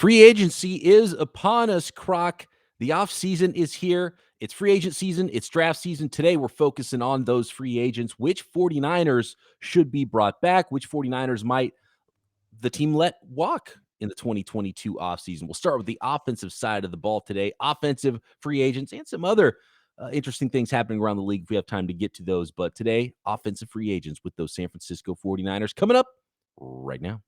Free agency is upon us, Croc. The offseason is here. It's free agent season. It's draft season. Today, we're focusing on those free agents. Which 49ers should be brought back? Which 49ers might the team let walk in the 2022 offseason? We'll start with the offensive side of the ball today. Offensive free agents and some other interesting things happening around the league if we have time to get to those. But today, offensive free agents with those San Francisco 49ers coming up right now.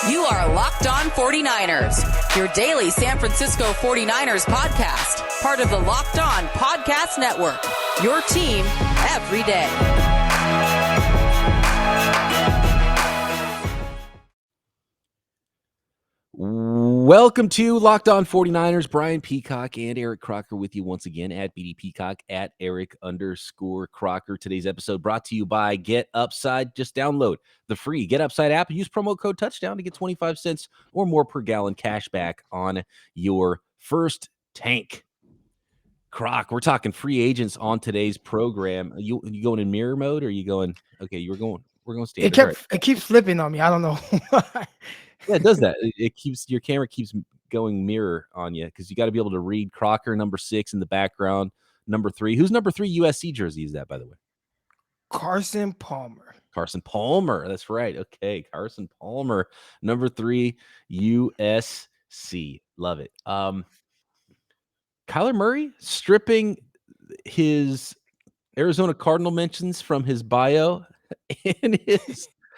You are Locked On 49ers, your daily San Francisco 49ers podcast, part of the Locked On Podcast Network, your team every day. Welcome to Locked On 49ers. Brian Peacock and Eric Crocker with you once again at BD Peacock at Eric_Crocker. Today's episode brought to you by Get Upside. Just download the free Get Upside app and use promo code Touchdown to get 25 cents or more per gallon cash back on your first tank. Croc, we're talking free agents on today's program. Are you going in mirror mode or are you going, okay, we're going standard. It keeps flipping on me. I don't know. Yeah, it does that. It keeps your camera keeps going mirror on you because you got to be able to read Crocker number 6 in the background. Number 3. Who's number 3 USC jersey is that, by the way? Carson Palmer. Carson Palmer. That's right. Okay. Carson Palmer, number 3 USC. Love it. Kyler Murray stripping his Arizona Cardinal mentions from his bio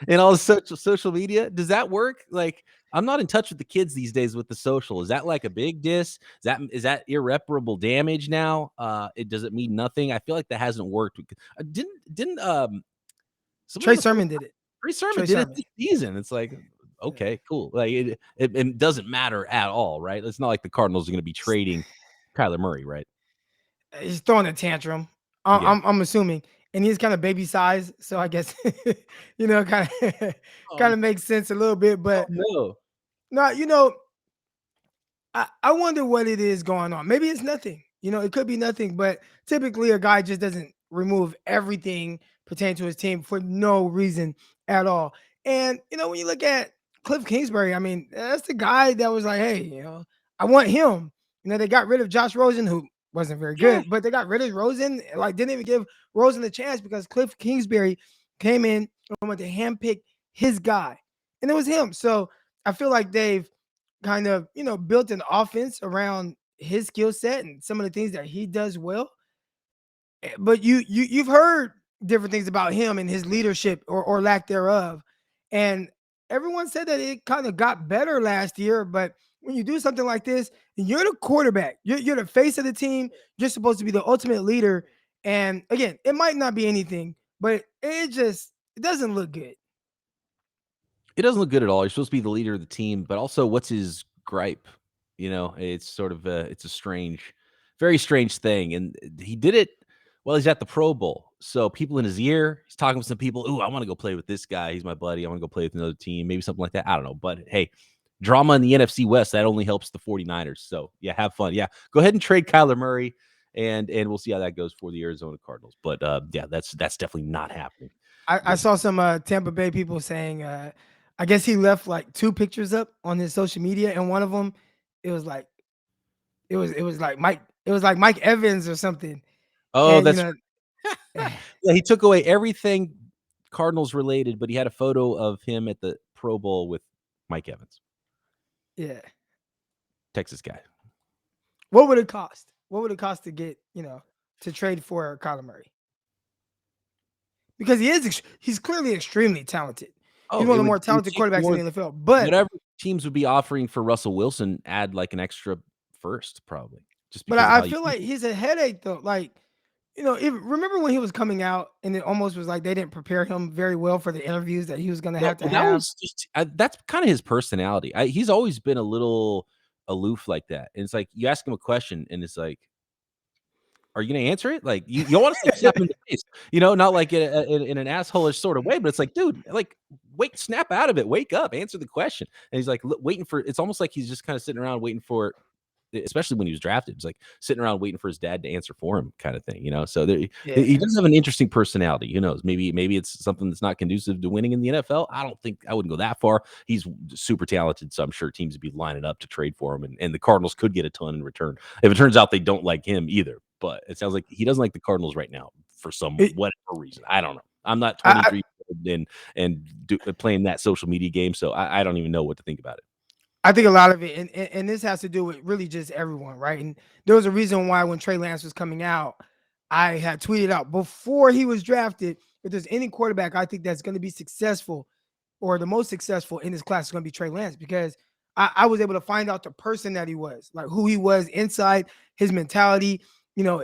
and all the social media. Does that work? Like, I'm not in touch with the kids these days with the social. Is that like a big diss? Is that irreparable damage now? Does it mean nothing? I feel like that hasn't worked. Trey Sermon did it. Trey Sermon did it this season. It's like, okay, cool. Like it doesn't matter at all, right? It's not like the Cardinals are going to be trading Kyler Murray, right? He's throwing a tantrum. I'm assuming. And he's kind of baby size, so I guess kind of makes sense a little bit. But no, I wonder what it is going on. Maybe it's nothing. It could be nothing. But typically, a guy just doesn't remove everything pertaining to his team for no reason at all. And when you look at Cliff Kingsbury, I mean, that's the guy that was like, hey, I want him. They got rid of Josh Rosen, who wasn't very good, but they got rid of Rosen. Like, didn't even give Rosen a chance because Cliff Kingsbury came in and went to handpick his guy, and it was him. So I feel like they've kind of built an offense around his skill set and some of the things that he does well. But you've heard different things about him and his leadership or lack thereof, and everyone said that it kind of got better last year, but when you do something like this, and you're the quarterback, you're the face of the team, you're supposed to be the ultimate leader. And again, it might not be anything, but it doesn't look good. It doesn't look good at all. You're supposed to be the leader of the team, but also what's his gripe? It's sort of it's a very strange thing. And he did it while he's at the Pro Bowl. So people in his ear, he's talking with some people. Ooh, I want to go play with this guy. He's my buddy. I want to go play with another team. Maybe something like that. I don't know. But hey, drama in the NFC West, that only helps the 49ers. So, yeah, have fun. Yeah, go ahead and trade Kyler Murray, and we'll see how that goes for the Arizona Cardinals. But, yeah, that's definitely not happening. I saw some Tampa Bay people saying, I guess he left like 2 pictures up on his social media, and one of them, it was like Mike Evans or something. Oh, and, yeah, he took away everything Cardinals related, but he had a photo of him at the Pro Bowl with Mike Evans. Yeah. Texas guy. What would it cost? What would it cost to get, to trade for Kyler Murray? Because he's clearly extremely talented. He's one of the more talented quarterbacks in the NFL. But whatever teams would be offering for Russell Wilson, add like an extra first, probably. But I feel like he's a headache, though. Like, remember when he was coming out and it almost was like they didn't prepare him very well for the interviews that he was going to have to have. That's kind of his personality. He's always been a little aloof like that. And it's like you ask him a question and it's like, are you going to answer it? Like you want to slap him in the face, not like in an asshole-ish sort of way, but it's like, dude, like snap out of it, wake up, answer the question. And he's like waiting for, it's almost like he's just kind of sitting around waiting for especially when he was drafted. It's like sitting around waiting for his dad to answer for him, kind of thing. So he Yeah. does have an interesting personality. Who knows? Maybe it's something that's not conducive to winning in the NFL. I wouldn't go that far. He's super talented, so I'm sure teams would be lining up to trade for him, and the Cardinals could get a ton in return if it turns out they don't like him either. But it sounds like he doesn't like the Cardinals right now for some It, whatever reason. I don't know. I'm not I, 23 and playing that social media game, so I don't even know what to think about it. I think a lot of it, and this has to do with really just everyone, right? And there was a reason why when Trey Lance was coming out, I had tweeted out before he was drafted, if there's any quarterback I think that's going to be successful or the most successful in this class is going to be Trey Lance, because I was able to find out the person that he was, like who he was inside, his mentality,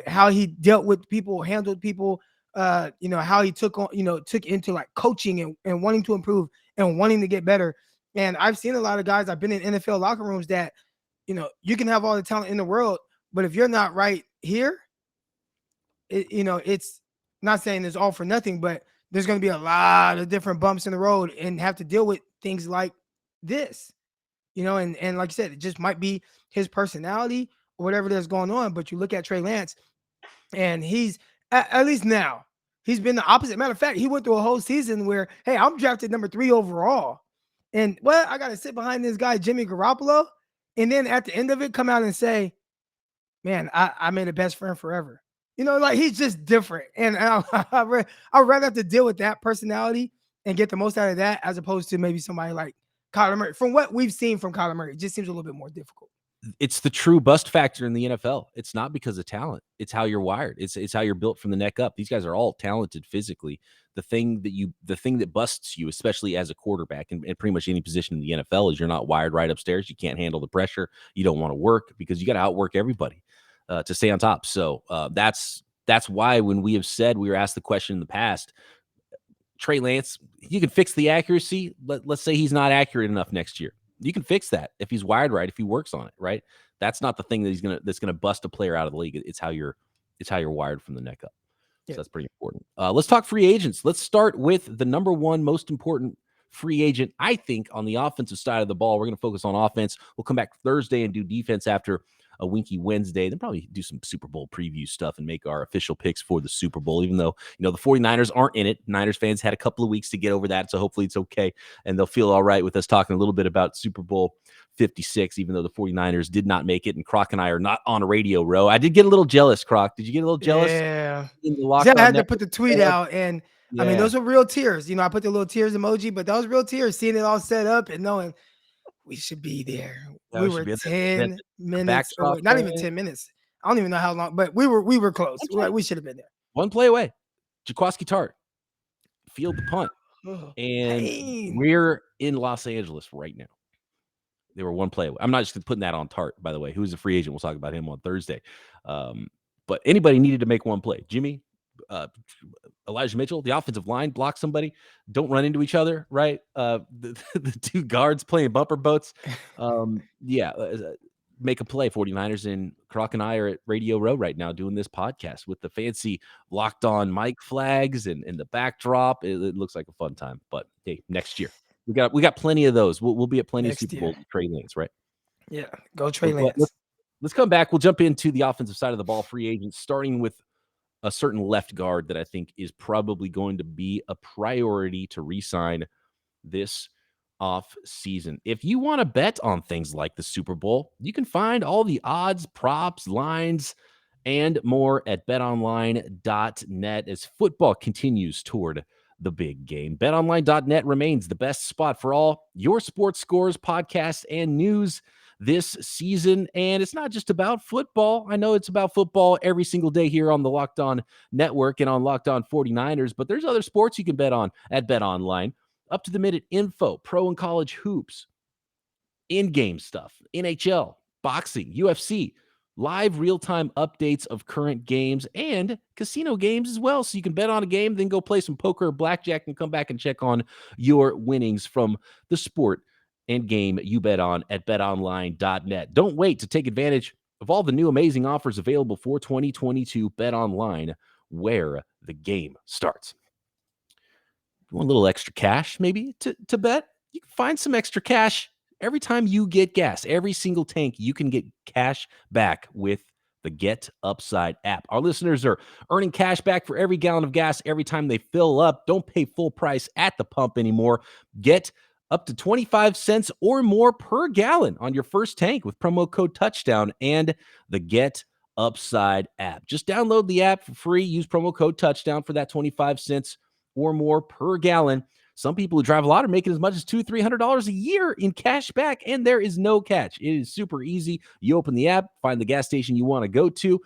how he dealt with people, handled people, how he took on, took into like coaching and wanting to improve and wanting to get better. And I've seen a lot of guys, I've been in NFL locker rooms that, you can have all the talent in the world, but if you're not right here, it's not saying it's all for nothing, but there's going to be a lot of different bumps in the road and have to deal with things like this, and like I said, it just might be his personality or whatever that's going on. But you look at Trey Lance, and he's at least now, he's been the opposite. Matter of fact, he went through a whole season where, hey, I'm drafted number 3 overall. And I got to sit behind this guy, Jimmy Garoppolo. And then at the end of it, come out and say, man, I made a best friend forever. Like he's just different. And I'd rather have to deal with that personality and get the most out of that as opposed to maybe somebody like Kyler Murray. From what we've seen from Kyler Murray, it just seems a little bit more difficult. It's the true bust factor in the NFL. It's not because of talent. It's how you're wired. It's how you're built from the neck up. These guys are all talented physically. The thing that busts you, especially as a quarterback and pretty much any position in the NFL, is you're not wired right upstairs. You can't handle the pressure. You don't want to work because you got to outwork everybody to stay on top. So that's why when we have said, we were asked the question in the past, Trey Lance, you can fix the accuracy. Let's say he's not accurate enough next year. You can fix that if he's wired right, if he works on it, right? That's not the thing that's gonna bust a player out of the league. It's how you're wired from the neck up. So that's pretty important. Let's talk free agents. Let's start with the number one most important free agent, I think, on the offensive side of the ball. We're going to focus on offense. We'll come back Thursday and do defense after a winky Wednesday. Then probably do some Super Bowl preview stuff and make our official picks for the Super Bowl, even though, the 49ers aren't in it. Niners fans had a couple of weeks to get over that, so hopefully it's okay, and they'll feel all right with us talking a little bit about Super Bowl 56, even though the 49ers did not make it, and Croc and I are not on a radio row. I did get a little jealous, Croc. Did you get a little jealous? Yeah. I had to put the tweet out, and I mean, those were real tears. I put the little tears emoji, but those real tears, seeing it all set up and knowing we should be there. Yeah, we were 10 minutes away. Not even 10 minutes. I don't even know how long, but we were close. We should have been there. One play away. Jaquaski Tart field the punt. And we're in Los Angeles right now. They were one play away. I'm not just putting that on Tart, by the way, who's a free agent. We'll talk about him on Thursday. But anybody needed to make one play. Jimmy, Elijah Mitchell, the offensive line, block somebody. Don't run into each other, right? The two guards playing bumper boats. Make a play. 49ers, and Croc and I are at Radio Row right now doing this podcast with the fancy locked on mic flags and the backdrop. It looks like a fun time. But hey, next year we got plenty of those. We'll be at plenty of Super Bowl Trey Lance, right? Yeah, go Trey Lance. Let's come back. We'll jump into the offensive side of the ball, free agents, starting with a certain left guard that I think is probably going to be a priority to re-sign this off season. If you want to bet on things like the Super Bowl, you can find all the odds, props, lines, and more at betonline.net as football continues toward the big game. Betonline.net remains the best spot for all your sports scores, podcasts, and news this season. And it's not just about football. I know it's about football every single day here on the Locked On Network and on Locked On 49ers, but there's other sports you can bet on at BetOnline. Up to the minute info, pro and college hoops, in-game stuff, NHL, boxing, UFC, live real-time updates of current games and casino games as well. So you can bet on a game, then go play some poker or blackjack and come back and check on your winnings from the sport and game you bet on at betonline.net. Don't wait to take advantage of all the new amazing offers available for 2022. BetOnline, where the game starts. You want a little extra cash maybe to bet? You can find some extra cash every time you get gas, every single tank, you can get cash back with the Get Upside app. Our listeners are earning cash back for every gallon of gas every time they fill up. Don't pay full price at the pump anymore. Get up to 25 cents or more per gallon on your first tank with promo code Touchdown and the Get Upside app. Just download the app for free. Use promo code Touchdown for that 25 cents or more per gallon. Some people who drive a lot are making as much as $200-$300 a year in cash back, and there is no catch. It is super easy. You open the app, find the gas station you want to go to,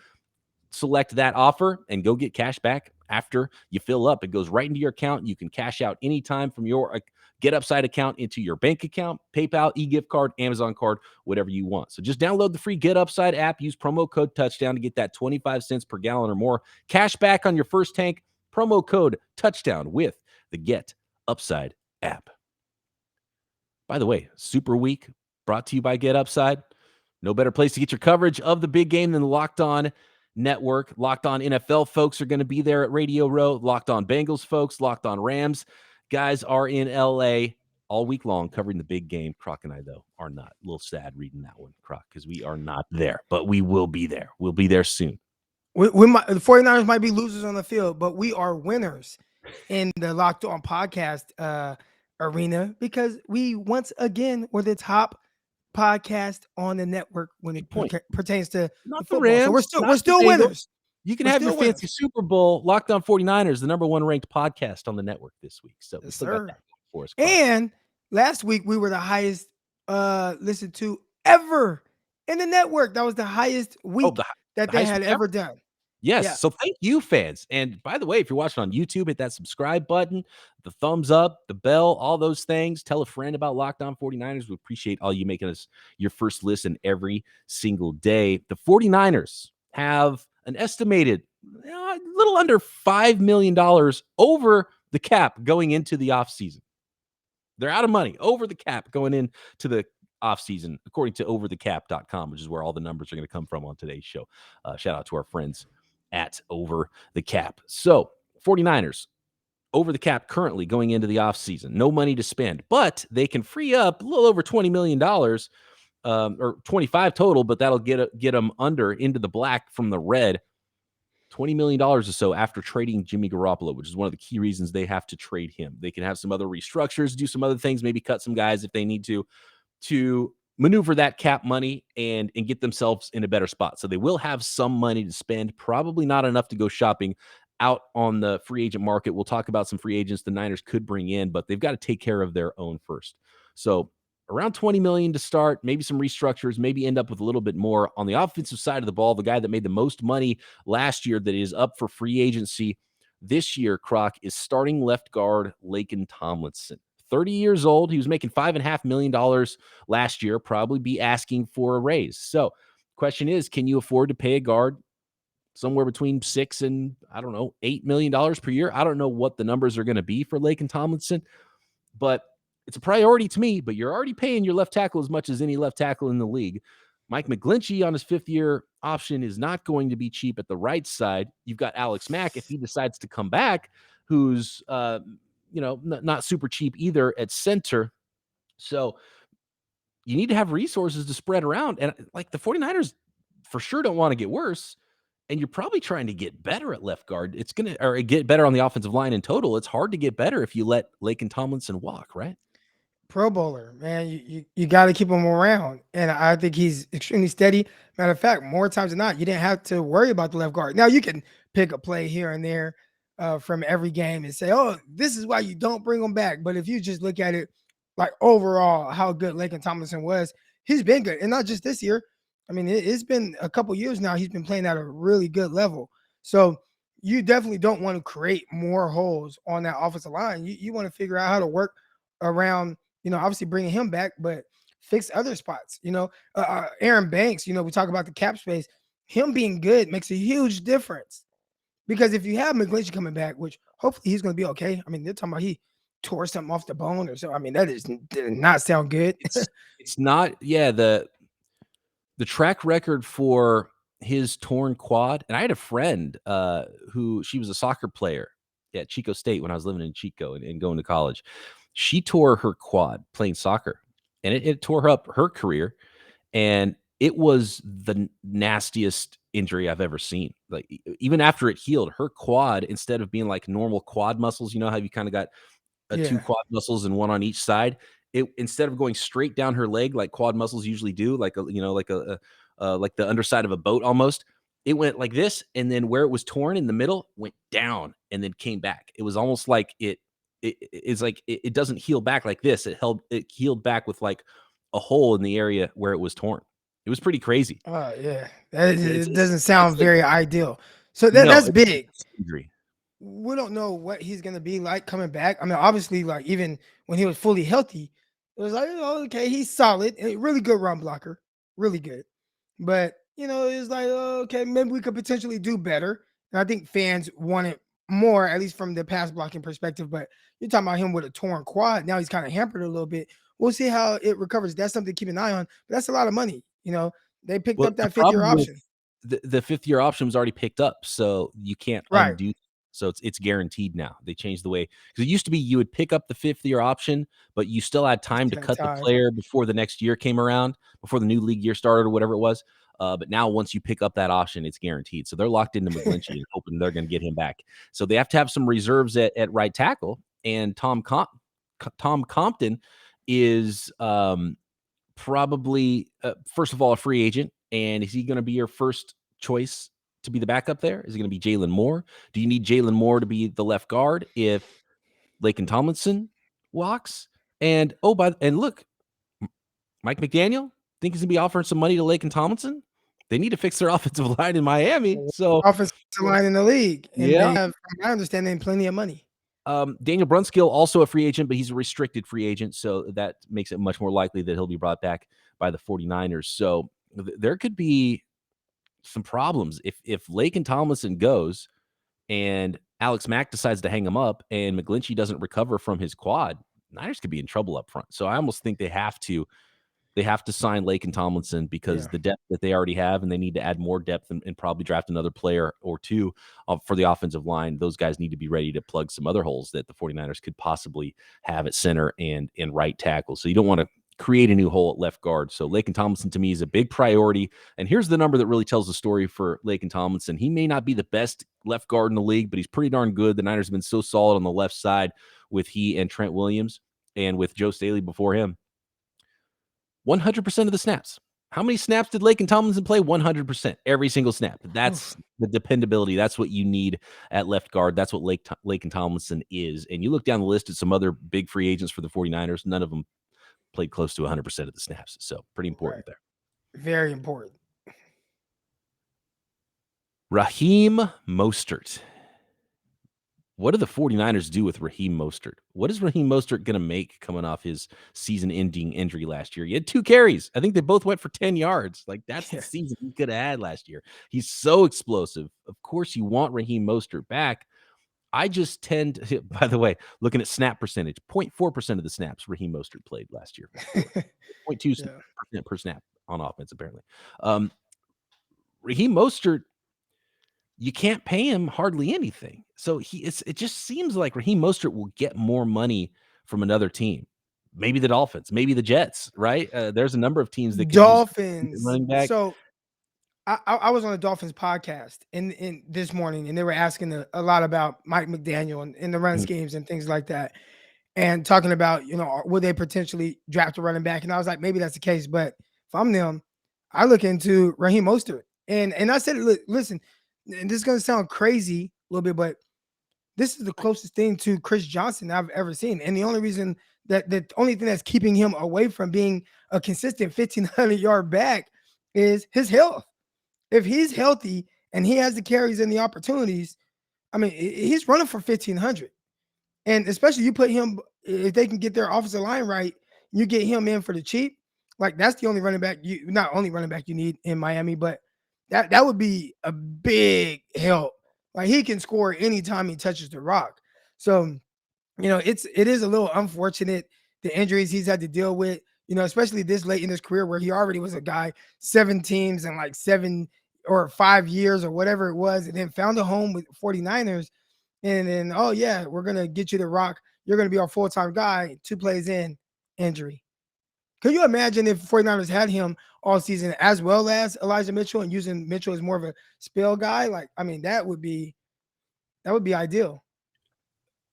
select that offer, and go get cash back after you fill up. It goes right into your account. You can cash out anytime from your Get Upside account into your bank account, PayPal, e-gift card, Amazon card, whatever you want. So just download the free Get Upside app. Use promo code Touchdown to get that 25 cents per gallon or more cash back on your first tank. Promo code Touchdown with the Get Upside app. By the way, Super Week brought to you by Get Upside. No better place to get your coverage of the big game than the Locked On Network. Locked On NFL folks are going to be there at Radio Row. Locked On Bengals folks, Locked On Rams guys are in LA all week long covering the big game. Croc and I, though, are not. A little sad reading that one, Croc, because we are not there, but we will be there. We'll be there soon. The 49ers might be losers on the field, but we are winners in the Locked On podcast arena because we once again were the top podcast on the network when it pertains to not the the Rams. So we're still winners. You can have your fancy Super Bowl. Locked On 49ers, the number one ranked podcast on the network this week. So yes, we got that for us. And last week we were the highest listened to ever in the network. That was the highest week that they had ever done. Yes. Yeah. So thank you, fans. And by the way, if you're watching on YouTube, hit that subscribe button, the thumbs up, the bell, all those things. Tell a friend about Locked On 49ers. We appreciate all you making us your first listen every single day. The 49ers have an estimated little under $5 million over the cap going into the offseason. They're out of money over the cap going into the offseason, according to overthecap.com, which is where all the numbers are going to come from on today's show. Shout out to our friends at Over the Cap. So 49ers over the cap currently going into the offseason. No money to spend, but they can free up a little over $20 million or 25 total, but that'll get them under into the black from the red. $20 million or so after trading Jimmy Garoppolo, which is one of the key reasons they have to trade him. They can have some other restructures, do some other things, maybe cut some guys if they need to maneuver that cap money and get themselves in a better spot. So they will have some money to spend, probably not enough to go shopping out on the free agent market. We'll talk about some free agents the Niners could bring in, but they've got to take care of their own first. So around $20 million to start, maybe some restructures, maybe end up with a little bit more. On the offensive side of the ball, the guy that made the most money last year that is up for free agency this year, Croc, is starting left guard Laken Tomlinson. 30 years old. He was making $5.5 million last year, probably be asking for a raise. So question is, can you afford to pay a guard somewhere between $6 and $8 million per year? I don't know what the numbers are going to be for Laken Tomlinson, but it's a priority to me. But you're already paying your left tackle as much as any left tackle in the league. Mike Mcglinchey on his fifth-year option is not going to be cheap at the right side. You've got Alex Mack, if he decides to come back, who's not super cheap either at center. So you need to have resources to spread around. And like the 49ers for sure don't want to get worse. And you're probably trying to get better at left guard. It's going to, or get better on the offensive line in total. It's hard to get better if you let Laken Tomlinson walk, right? Pro bowler, man. You got to keep him around. And I think he's extremely steady. Matter of fact, more times than not, you didn't have to worry about the left guard. Now you can pick a play here and there from every game and say, oh, this is why you don't bring him back. But if you just look at it like overall, how good Laken Tomlinson was, he's been good. And not just this year. I mean, it's been a couple years now. He's been playing at a really good level. So you definitely don't want to create more holes on that offensive line. You want to figure out how to work around, obviously bringing him back, but fix other spots. Aaron Banks, we talk about the cap space. Him being good makes a huge difference. Because if you have Mcglinchey coming back, which hopefully he's going to be okay. I mean, they're talking about he tore something off the bone or so. I mean, that did not sound good. It's not, the track record for his torn quad. And I had a friend who she was a soccer player at Chico State when I was living in Chico and going to college. She tore her quad playing soccer. and it tore up her career. And it was the nastiest injury I've ever seen. Like even after it healed, her quad, instead of being like normal quad muscles, you know how you kind of got two Yeah. quad muscles and one on each side. It instead of going straight down her leg like quad muscles usually do, like like the underside of a boat almost. It went like this, and then where it was torn in the middle went down and then came back. It was almost like it's like it doesn't heal back like this. It healed back with like a hole in the area where it was torn. It was pretty crazy. Oh yeah, that it doesn't It's sound like very ideal. So no, that's it's big. injury. We don't know what he's gonna be like coming back. I mean, obviously, like even when he was fully healthy, it was like, oh, okay, he's solid, really good run blocker, really good. But it's like, oh, okay, maybe we could potentially do better. And I think fans want it more, at least from the pass blocking perspective. But you're talking about him with a torn quad. Now he's kind of hampered a little bit. We'll see how it recovers. That's something to keep an eye on. But that's a lot of money. They picked Well, up the that 5th year problem with option. the fifth-year option was already picked up, so you can't Right. undo. So it's guaranteed now. They changed the way because it used to be you would pick up the fifth-year option, but you still had time to Still had cut the time. player before the next year came around, before the new league year started or whatever it was. But now once you pick up that option, it's guaranteed. So they're locked into Mcglinchey and hoping they're going to get him back. So they have to have some reserves at right tackle, and Tom Compton is probably first of all a free agent, and is he going to be your first choice to be the backup there? Is it going to be Jalen Moore? Do you need Jalen Moore to be the left guard if Laken Tomlinson walks? And look, Mike McDaniel think he's going to be offering some money to Laken Tomlinson. They need to fix their offensive line in Miami. So Offensive line in the league, and yeah. they have, from my understanding, plenty of money. Daniel Brunskill, also a free agent, but he's a restricted free agent, so that makes it much more likely that he'll be brought back by the 49ers. So there could be some problems if Laken Tomlinson goes and Alex Mack decides to hang him up and Mcglinchey doesn't recover from his quad. Niners could be in trouble up front. So I almost think they have to sign Laken Tomlinson because Yeah. the depth that they already have, and they need to add more depth and probably draft another player or two for the offensive line. Those guys need to be ready to plug some other holes that the 49ers could possibly have at center and right tackle. So you don't want to create a new hole at left guard. So Laken Tomlinson to me is a big priority. And here's the number that really tells the story for Laken Tomlinson. He may not be the best left guard in the league, but he's pretty darn good. The Niners have been so solid on the left side with he and Trent Williams and with Joe Staley before him. 100% of the snaps. How many snaps did Laken Tomlinson play? 100%. Every single snap. That's the dependability. That's what you need at left guard. That's what Laken Tomlinson is. And you look down the list at some other big free agents for the 49ers, none of them played close to 100% of the snaps. So pretty important there. Very important. Raheem Mostert. What do the 49ers do with Raheem Mostert? What is Raheem Mostert going to make coming off his season-ending injury last year? He had 2 carries. I think they both went for 10 yards. Like, that's the season he could have had last year. He's so explosive. Of course, you want Raheem Mostert back. I just tend to, by the way, looking at snap percentage, 0.4% of the snaps Raheem Mostert played last year. 0.2% per snap on offense, apparently. Raheem Mostert, you can't pay him hardly anything. So it just seems like Raheem Mostert will get more money from another team. Maybe the Dolphins, maybe the Jets, right? There's a number of teams that could use running back. So I was on a Dolphins podcast in this morning, and they were asking a lot about Mike McDaniel and the run schemes and things like that, and talking about, would they potentially draft a running back? And I was like, maybe that's the case, but if I'm them, I look into Raheem Mostert. And I said, listen, and this is going to sound crazy a little bit, but this is the closest thing to Chris Johnson I've ever seen. And the only reason the only thing that's keeping him away from being a consistent 1,500-yard back is his health. If he's healthy and he has the carries and the opportunities, I mean, he's running for 1,500. And especially you put him, if they can get their offensive line right, you get him in for the cheap. Like, that's the only running back not only running back you need in Miami, but that would be a big help. Like, he can score anytime he touches the rock. So, it is a little unfortunate, the injuries he's had to deal with, especially this late in his career where he already was a guy, 7 teams and like 7 or 5 years or whatever it was, and then found a home with 49ers. And then, oh yeah, we're going to get you the rock. You're going to be our full-time guy. 2 plays in, injury. Can you imagine if 49ers had him all season as well as Elijah Mitchell and using Mitchell as more of a spell guy? Like, I mean, that would be ideal.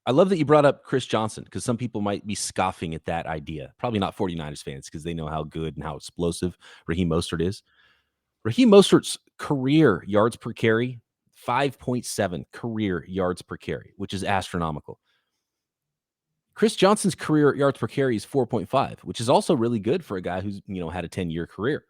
I love that you brought up Chris Johnson because some people might be scoffing at that idea. Probably not 49ers fans because they know how good and how explosive Raheem Mostert is. Raheem Mostert's career yards per carry, 5.7 career yards per carry, which is astronomical. Chris Johnson's career yards per carry is 4.5, which is also really good for a guy who's, had a 10-year career.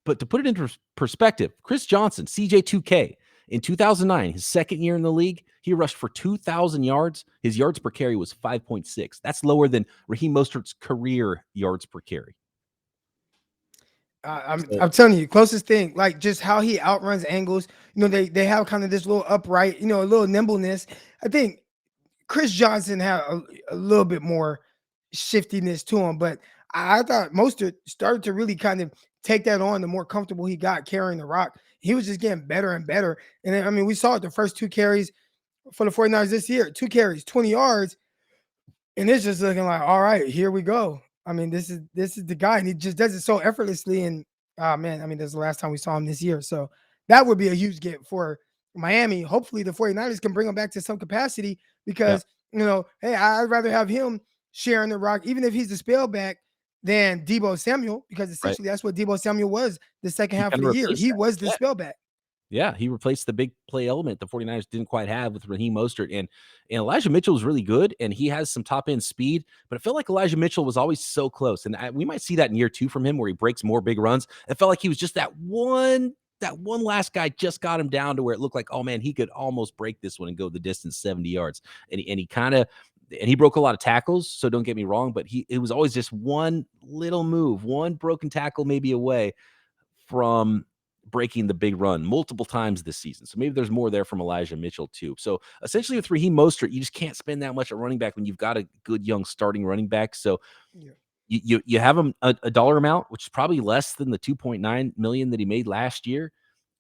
But to put it into perspective, Chris Johnson, CJ2K, in 2009, his second year in the league, he rushed for 2,000 yards. His yards per carry was 5.6. That's lower than Raheem Mostert's career yards per carry. I'm telling you, closest thing, like just how he outruns angles. They have kind of this little upright, a little nimbleness. I think Chris Johnson had a little bit more shiftiness to him, but I thought Mostert started to really kind of take that on the more comfortable he got carrying the rock. He was just getting better and better. And then, I mean, we saw it the first 2 carries for the 49ers this year, 2 carries, 20 yards. And it's just looking like, all right, here we go. I mean, this is the guy, and he just does it so effortlessly. And man, I mean, that's the last time we saw him this year. So that would be a huge get for Miami. Hopefully the 49ers can bring him back to some capacity because, hey, I'd rather have him sharing the rock, even if he's the spellback, than Deebo Samuel, because essentially that's what Deebo Samuel was the second half of the year. He was the spellback. Yeah, he replaced the big play element the 49ers didn't quite have with Raheem Mostert. And Elijah Mitchell was really good, and he has some top-end speed, but it felt like Elijah Mitchell was always so close. And we might see that in year 2 from him where he breaks more big runs. It felt like he was just that one last guy just got him down to where it looked like, oh, man, he could almost break this one and go the distance 70 yards. And he broke a lot of tackles, so don't get me wrong, but it was always just one little move, one broken tackle maybe away from breaking the big run multiple times this season. So maybe there's more there from Elijah Mitchell too. So essentially with Raheem Mostert, you just can't spend that much at running back when you've got a good young starting running back. So you have him a dollar amount, which is probably less than the 2.9 million that he made last year,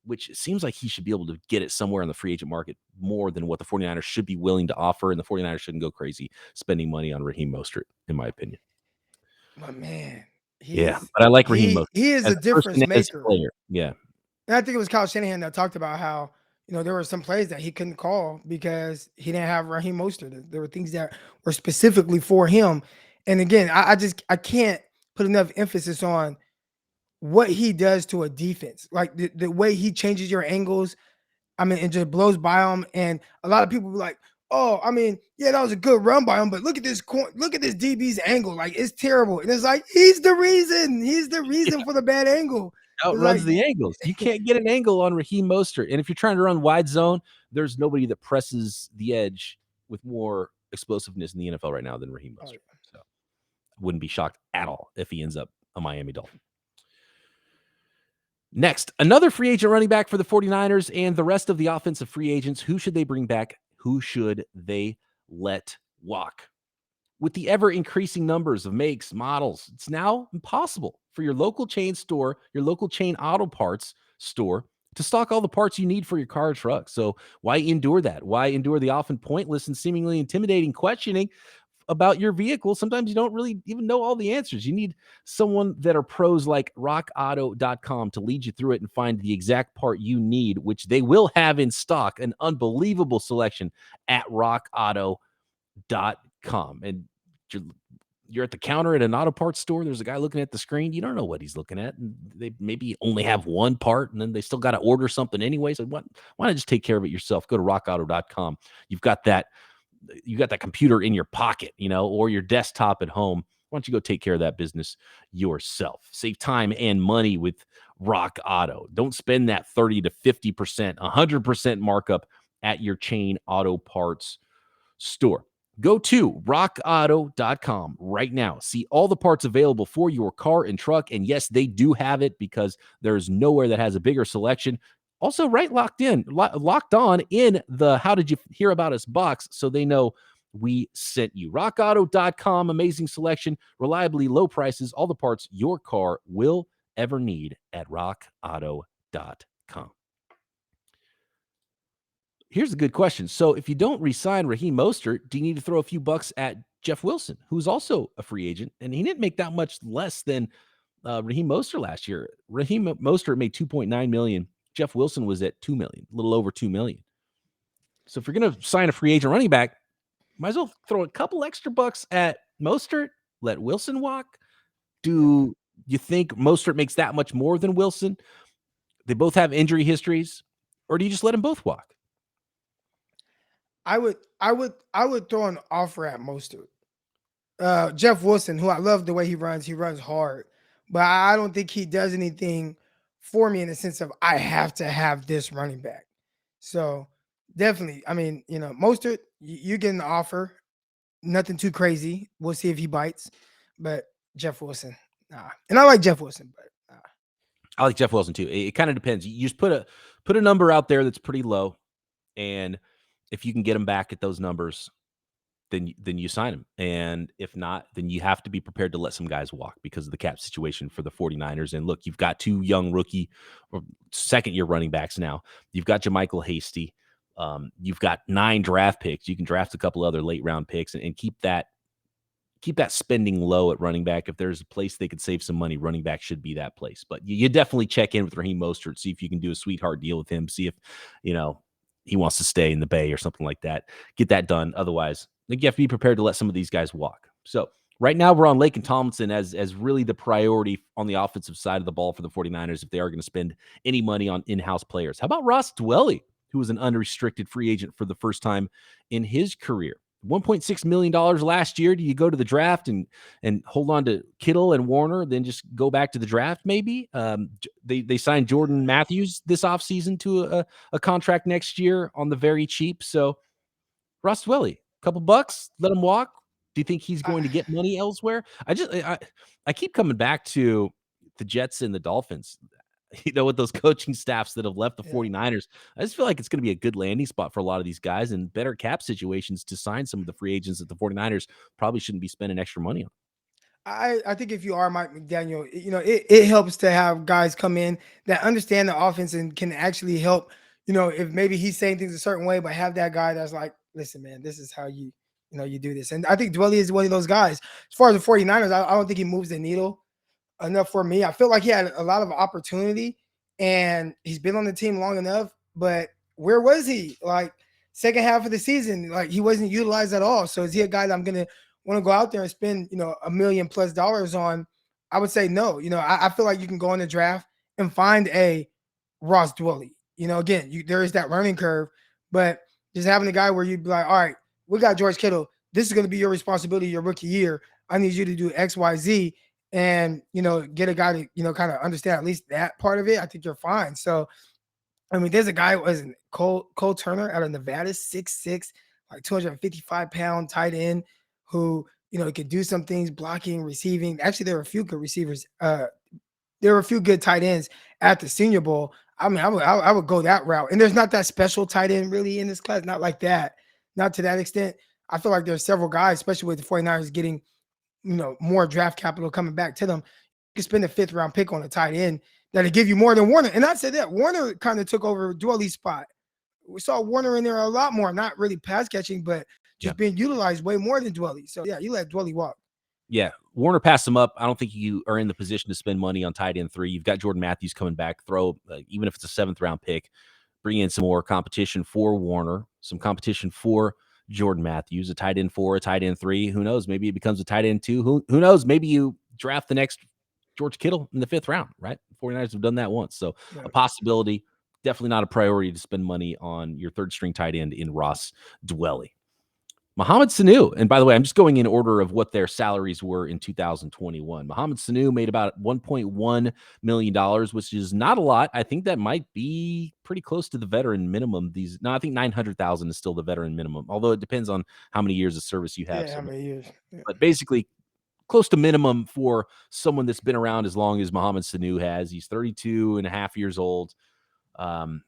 which seems like he should be able to get it somewhere in the free agent market more than what the 49ers should be willing to offer. And the 49ers shouldn't go crazy spending money on Raheem Mostert, in my opinion. My man. But I like Raheem Mostert. He is a difference maker. Player. Yeah. And I think it was Kyle Shanahan that talked about how, there were some plays that he couldn't call because he didn't have Raheem Mostert. There were things that were specifically for him. And again, I can't put enough emphasis on what he does to a defense. Like the way he changes your angles, I mean, it just blows by him. And a lot of people be like, oh, I mean, yeah, that was a good run by him, but look at this DB's angle. Like, it's terrible. And it's like, he's the reason for the bad angle. Outruns the angles. You can't get an angle on Raheem Mostert. And if you're trying to run wide zone, there's nobody that presses the edge with more explosiveness in the NFL right now than Raheem Mostert. So I wouldn't be shocked at all if he ends up a Miami Dolphin. Next, another free agent running back for the 49ers and the rest of the offensive free agents. Who should they bring back? Who should they let walk? With the ever-increasing numbers of makes, models, it's now impossible for your local chain store, your local chain auto parts store, to stock all the parts you need for your car or truck. So why endure that? Why endure the often pointless and seemingly intimidating questioning about your vehicle? Sometimes you don't really even know all the answers. You need someone that are pros like rockauto.com to lead you through it and find the exact part you need, which they will have in stock, an unbelievable selection at rockauto.com. And you're at the counter at an auto parts store. There's a guy looking at the screen. You don't know what he's looking at. And they maybe only have one part, and then they still got to order something anyway. So why not just take care of it yourself? Go to rockauto.com. You've got that computer in your pocket, or your desktop at home. Why don't you go take care of that business yourself? Save time and money with Rock Auto. Don't spend that 30 to 50%, 100% markup at your chain auto parts store. Go to rockauto.com right now. See all the parts available for your car and truck. And yes, they do have it because there's nowhere that has a bigger selection. Also, locked on in the How Did You Hear About Us box so they know we sent you. rockauto.com, amazing selection, reliably low prices, all the parts your car will ever need at rockauto.com. Here's a good question. So if you don't re-sign Raheem Mostert, do you need to throw a few bucks at Jeff Wilson, who's also a free agent, and he didn't make that much less than Raheem Mostert last year? Raheem Mostert made $2.9 million. Jeff Wilson was at $2 million, a little over $2 million. So if you're going to sign a free agent running back, might as well throw a couple extra bucks at Mostert, let Wilson walk. Do you think Mostert makes that much more than Wilson? They both have injury histories, or do you just let them both walk? I would throw an offer at Mostert. Jeff Wilson, who I love the way he runs hard, but I don't think he does anything for me in the sense of I have to have this running back. So definitely, I mean, Mostert, you get an offer, nothing too crazy. We'll see if he bites, but Jeff Wilson, nah. And I like Jeff Wilson, but nah. I like Jeff Wilson too. It kind of depends. You just put a number out there that's pretty low, and if you can get him back at those numbers, then you sign him. And if not, then you have to be prepared to let some guys walk because of the cap situation for the 49ers. And look, you've got two young rookie or second-year running backs now. You've got JaMychal Hasty. You've got 9 draft picks. You can draft a couple other late-round picks and keep that spending low at running back. If there's a place they could save some money, running back should be that place. But you definitely check in with Raheem Mostert, see if you can do a sweetheart deal with him, see if, he wants to stay in the Bay or something like that. Get that done. Otherwise, you have to be prepared to let some of these guys walk. So right now we're on Laken Tomlinson as really the priority on the offensive side of the ball for the 49ers if they are going to spend any money on in-house players. How about Ross Dwelley, who was an unrestricted free agent for the first time in his career? $1.6 million last year. Do you go to the draft and hold on to Kittle and Warner, then just go back to the draft maybe? They signed Jordan Matthews this offseason to a contract next year on the very cheap. So Ross Dwelley, couple bucks, let him walk. Do you think he's going to get money elsewhere? I keep coming back to the Jets and the Dolphins. With those coaching staffs that have left the 49ers, I just feel like it's going to be a good landing spot for a lot of these guys and better cap situations to sign some of the free agents that the 49ers probably shouldn't be spending extra money on. I think if you are Mike McDaniel, it helps to have guys come in that understand the offense and can actually help, if maybe he's saying things a certain way, but have that guy that's like, listen, man, this is how you do this. And I think Dwelley is one of those guys. As far as the 49ers, I don't think he moves the needle enough for me. I feel like he had a lot of opportunity and he's been on the team long enough, but where was he? Like second half of the season, like he wasn't utilized at all. So is he a guy that I'm going to want to go out there and spend, $1 million+ on? I would say no. I feel like you can go in the draft and find a Ross Dwelley. Again, there is that learning curve, but just having a guy where you'd be like, all right, we got George Kittle. This is going to be your responsibility your rookie year. I need you to do X, Y, Z. And, get a guy to, kind of understand at least that part of it. I think you're fine. So, I mean, there's a guy who was Cole Turner out of Nevada, 6'6", like 255-pound tight end who, could do some things, blocking, receiving. Actually, there were a few good receivers. There were a few good tight ends at the Senior Bowl. I mean, I would go that route. And there's not that special tight end really in this class. Not like that. Not to that extent. I feel like there's several guys, especially with the 49ers getting more draft capital coming back to them. You can spend a 5th round pick on a tight end that'll give you more than Warner. And I said that Warner kind of took over Dwelley's spot. We saw Warner in there a lot more, not really pass catching, but just being utilized way more than Dwelley. So yeah, you let Dwelley walk. Yeah, Warner passed him up. I don't think you are in the position to spend money on tight end 3. You've got Jordan Matthews coming back. Throw even if it's a 7th round pick, bring in some more competition for Warner, some competition for Jordan Matthews, a tight end 4, a tight end 3. Who knows? Maybe it becomes a tight end 2. Who knows? Maybe you draft the next George Kittle in the 5th round, right? 49ers have done that once. So a possibility, definitely not a priority to spend money on your 3rd string tight end in Ross Dwelley. Mohamed Sanu, and by the way, I'm just going in order of what their salaries were in 2021. Mohamed Sanu made about $1.1 million, which is not a lot. I think that might be pretty close to the veteran minimum. I think $900,000 is still the veteran minimum, although it depends on how many years of service you have. Yeah, how many years. Yeah. But basically, close to minimum for someone that's been around as long as Mohamed Sanu has. He's 32 and a half years old. The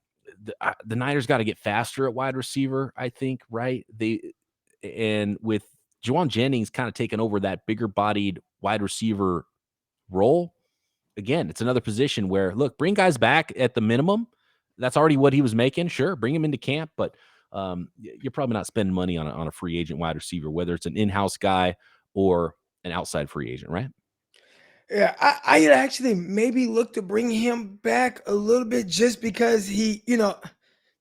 Niners got to get faster at wide receiver, I think, right? And with Jawan Jennings kind of taking over that bigger bodied wide receiver role, again, it's another position where, look, bring guys back at the minimum. That's already what he was making. Sure, bring him into camp, but you're probably not spending money on a free agent wide receiver, whether it's an in-house guy or an outside free agent, right? Yeah, I'd actually maybe look to bring him back a little bit just because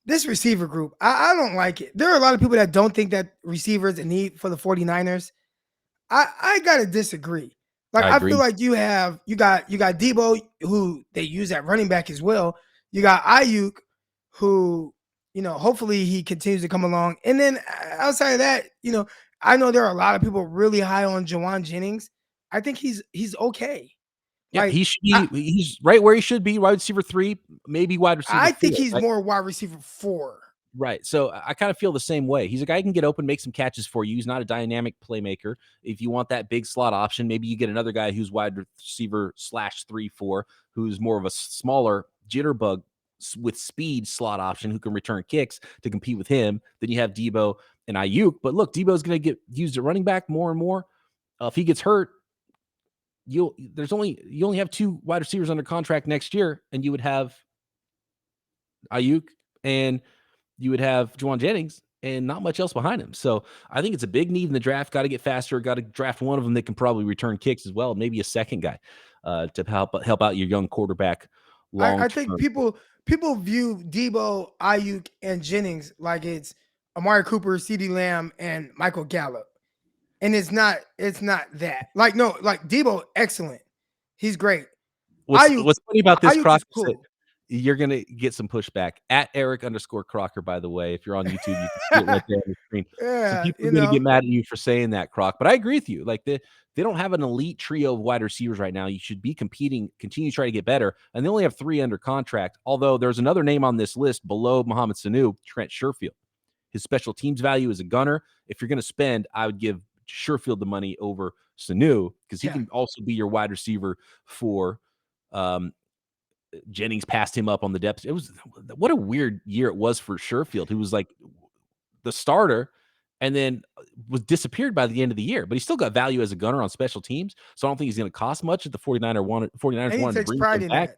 this receiver group, I don't like it. There are a lot of people that don't think that receivers a need for the 49ers. I gotta disagree. Like I I feel agree. like you got Debo, who they use at running back as well. You got Ayuk, who hopefully he continues to come along. And then outside of that, I know there are a lot of people really high on Jawan Jennings. I think he's okay. Yeah, Like he's right where he should be, wide receiver 3, maybe wide receiver I 4, think he's right? more wide receiver 4. Right. So I kind of feel the same way. He's a guy who can get open, make some catches for you. He's not a dynamic playmaker. If you want that big slot option, maybe you get another guy who's wide receiver slash 3-4, who's more of a smaller jitterbug with speed slot option who can return kicks to compete with him. Then you have Debo and Ayuk. But look, Debo's going to get used at running back more and more. If he gets hurt, you only have 2 wide receivers under contract next year, and you would have Ayuk and you would have Jawan Jennings and not much else behind him. So I think it's a big need in the draft. Got to get faster. Got to draft one of them that can probably return kicks as well. Maybe a second guy to help out your young quarterback long I think term. people view Debo, Ayuk, and Jennings like it's Amari Cooper, CeeDee Lamb, and Michael Gallup. And it's not that. Like, no, like Debo, excellent. He's great. Ayuk, What's funny about this, Ayuk Croc, is is that cool. you're gonna get some pushback at Eric_Crocker. By the way, if you're on YouTube, you can see it right there on the screen. Some Yeah, people are gonna get mad at you for saying that, Croc. But I agree with you. Like they don't have an elite trio of wide receivers right now. You should be competing, continue to try to get better. And they only have 3 under contract. Although there's another name on this list below Mohamed Sanu, Trent Sherfield. His special teams value is a gunner. If you're going to spend, I would give Sherfield the money over Sanu because he yeah. can also be your wide receiver for Jennings. Passed him up on the depth. It was what a weird year it was for Sherfield, who was like the starter and then was disappeared by the end of the year, but he still got value as a gunner on special teams. So I don't think he's going to cost much if the 49ers And he wanted to takes bring pride him in back. that.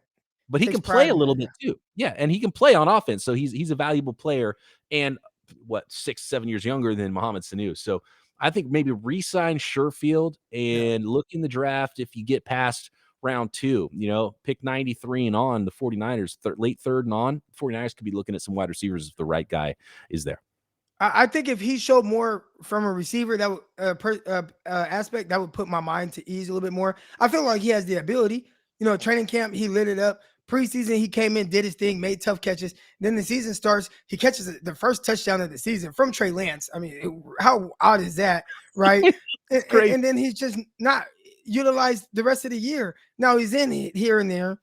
But he Takes can play pride a in little that. bit Yeah. too. Yeah, and he can play on offense. So he's a valuable player and 6-7 years younger than Mohamed Sanu. So I think maybe re-sign Sherfield Yeah. and look in the draft if you get past round 2, pick 93 and on the 49ers, late 3rd and on, 49ers could be looking at some wide receivers if the right guy is there. I think if he showed more from a receiver that aspect, that would put my mind to ease a little bit more. I feel like he has the ability. Training camp, he lit it up. Preseason, he came in, did his thing, made tough catches. Then the season starts, he catches the first touchdown of the season from Trey Lance. I mean, how odd is that, right? Great. And then he's just not utilized the rest of the year. Now he's in it here and there.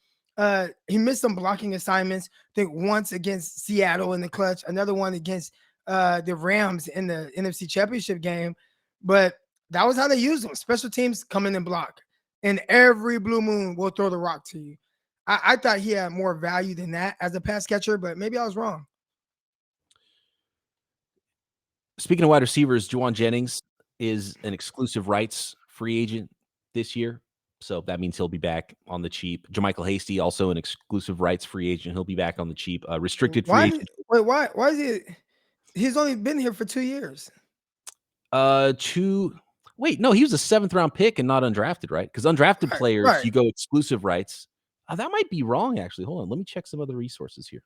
He missed some blocking assignments. I think once against Seattle in the clutch, another one against the Rams in the NFC Championship game, but that was how they used them. Special teams come in and block, and every blue moon will throw the rock to you. I thought he had more value than that as a pass catcher, but maybe I was wrong. Speaking of wide receivers, Jawan Jennings is an exclusive rights free agent this year. So that means he'll be back on the cheap. JaMychal Hasty, also an exclusive rights free agent. He'll be back on the cheap. Restricted free agent. Why is he? He's only been here for 2 years. Wait, no, he was a 7th round pick and not undrafted, right? Because undrafted Right, players, right. you go exclusive rights. That might be wrong, actually. Hold on, let me check some other resources here.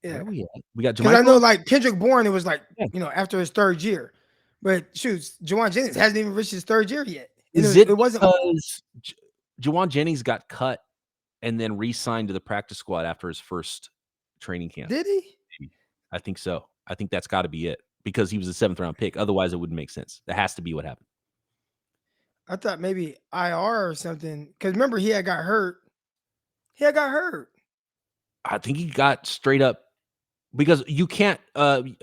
Where Yeah. are we at? We got Because I know, JaMychal. like Kendrick Bourne, it was like, Yeah. after his 3rd year. But shoot, Jawan Jennings hasn't even reached his 3rd year yet. Is It it wasn't. because Jawan Jennings got cut and then re-signed to the practice squad after his first training camp? Did he? I think so. I think that's got to be it because he was a 7th round pick. Otherwise, it wouldn't make sense. That has to be what happened. I thought maybe IR or something. Because remember, he had got hurt. He had got hurt. I think he got straight up because you can't waive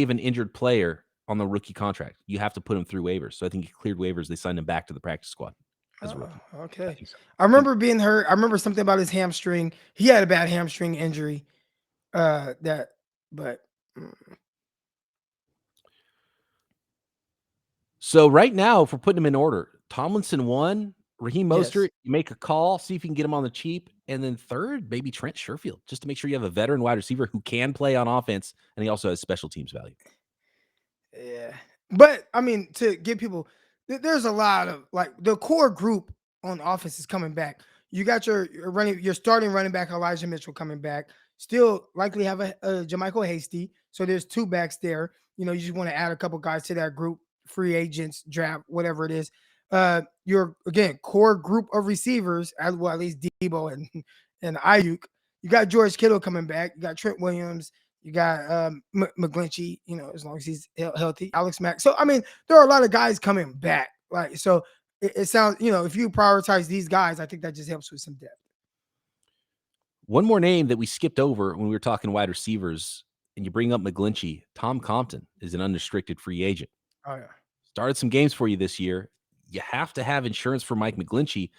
an injured player on the rookie contract. You have to put him through waivers. So I think he cleared waivers. They signed him back to the practice squad as a rookie. I Okay. think so. I remember being hurt. I remember something about his hamstring. He had a bad hamstring injury. But So right now, if we're putting them in order, Tomlinson 1, Raheem Yes. Mostert, you make a call, see if you can get him on the cheap. And then third, maybe Trent Sherfield, just to make sure you have a veteran wide receiver who can play on offense, and he also has special teams value. Yeah. But I mean, to give people, there's a lot of like the core group on offense is coming back. You got your starting running back Elijah Mitchell coming back. Still likely have a Jermichael Hasty. So there's two backs there. You just want to add a couple guys to that group, free agents, draft, whatever it is. Your again core group of receivers, as well at least Debo and Ayuk. You got George Kittle coming back. You got Trent Williams. You got Mcglinchey, as long as he's healthy. Alex Mack. So I mean, there are a lot of guys coming back. Like so, it sounds if you prioritize these guys, I think that just helps with some depth. One more name that we skipped over when we were talking wide receivers, and you bring up Mcglinchey. Tom Compton is an unrestricted free agent. Oh yeah. Started some games for you this year. You have to have insurance for Mike Mcglinchey.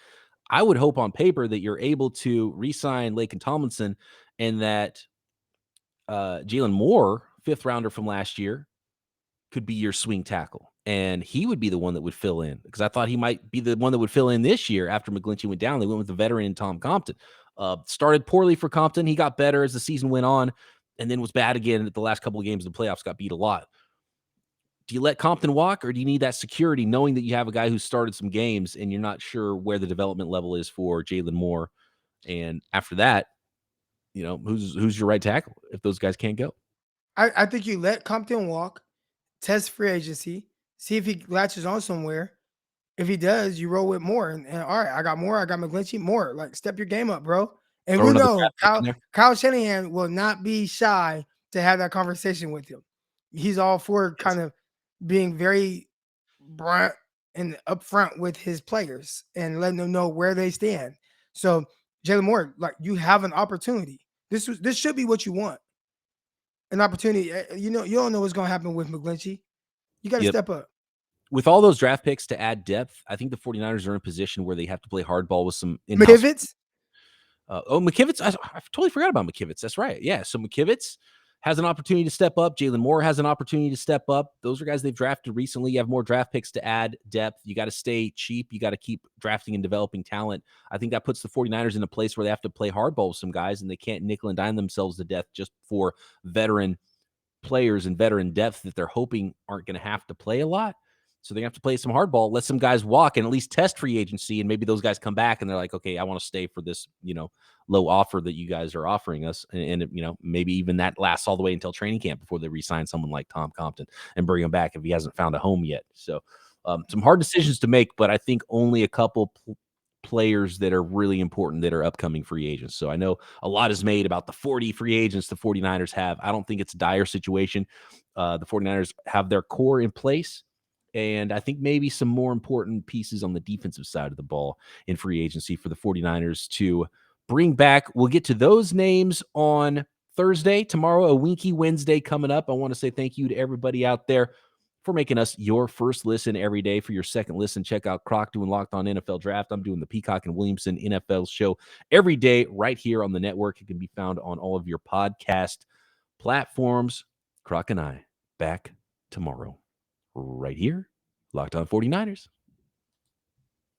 I would hope on paper that you're able to re-sign Laken Tomlinson and that Jalen Moore, fifth rounder from last year, could be your swing tackle. And he would be the one that would fill in because I thought he might be the one that would fill in this year after Mcglinchey went down. They went with the veteran Tom Compton. Started poorly for Compton. He got better as the season went on and then was bad again at the last couple of games of the playoffs, got beat a lot. Do you let Compton walk or do you need that security knowing that you have a guy who started some games and you're not sure where the development level is for Jalen Moore? And after that, who's your right tackle if those guys can't go? I think you let Compton walk, test free agency, see if he latches on somewhere. If he does, you roll with Moore. And all right, I got Moore, I got Mcglinchey, Moore. Like step your game up, bro. And Throw we another know draft pick in there. Kyle Shanahan will not be shy to have that conversation with him. He's all for kind of being very blunt and upfront with his players and letting them know where they stand. So Jalen Moore, like you have an opportunity. This should be what you want. An opportunity. You don't know what's going to happen with Mcglinchey. You got to Yep. step up. With all those draft picks to add depth, I think the 49ers are in a position where they have to play hardball with some in-house. McKivitz. McKivitz. I totally forgot about McKivitz. That's right. Yeah. So McKivitz has an opportunity to step up. Jalen Moore has an opportunity to step up. Those are guys they've drafted recently. You have more draft picks to add depth. You got to stay cheap. You got to keep drafting and developing talent. I think that puts the 49ers in a place where they have to play hardball with some guys and they can't nickel and dime themselves to death just for veteran players and veteran depth that they're hoping aren't going to have to play a lot. So they have to play some hardball, let some guys walk and at least test free agency. And maybe those guys come back and they're like, okay, I want to stay for this, low offer that you guys are offering us. And maybe even that lasts all the way until training camp before they re-sign someone like Tom Compton and bring him back if he hasn't found a home yet. So some hard decisions to make, but I think only a couple players that are really important that are upcoming free agents. So I know a lot is made about the 40 free agents the 49ers have. I don't think it's a dire situation. The 49ers have their core in place. And I think maybe some more important pieces on the defensive side of the ball in free agency for the 49ers to bring back. We'll get to those names on Thursday. Tomorrow, a Winky Wednesday coming up. I want to say thank you to everybody out there for making us your first listen every day. For your second listen, check out Croc doing Locked On NFL Draft. I'm doing the Peacock and Williamson NFL show every day right here on the network. It can be found on all of your podcast platforms. Croc and I back tomorrow right here, Locked On 49ers.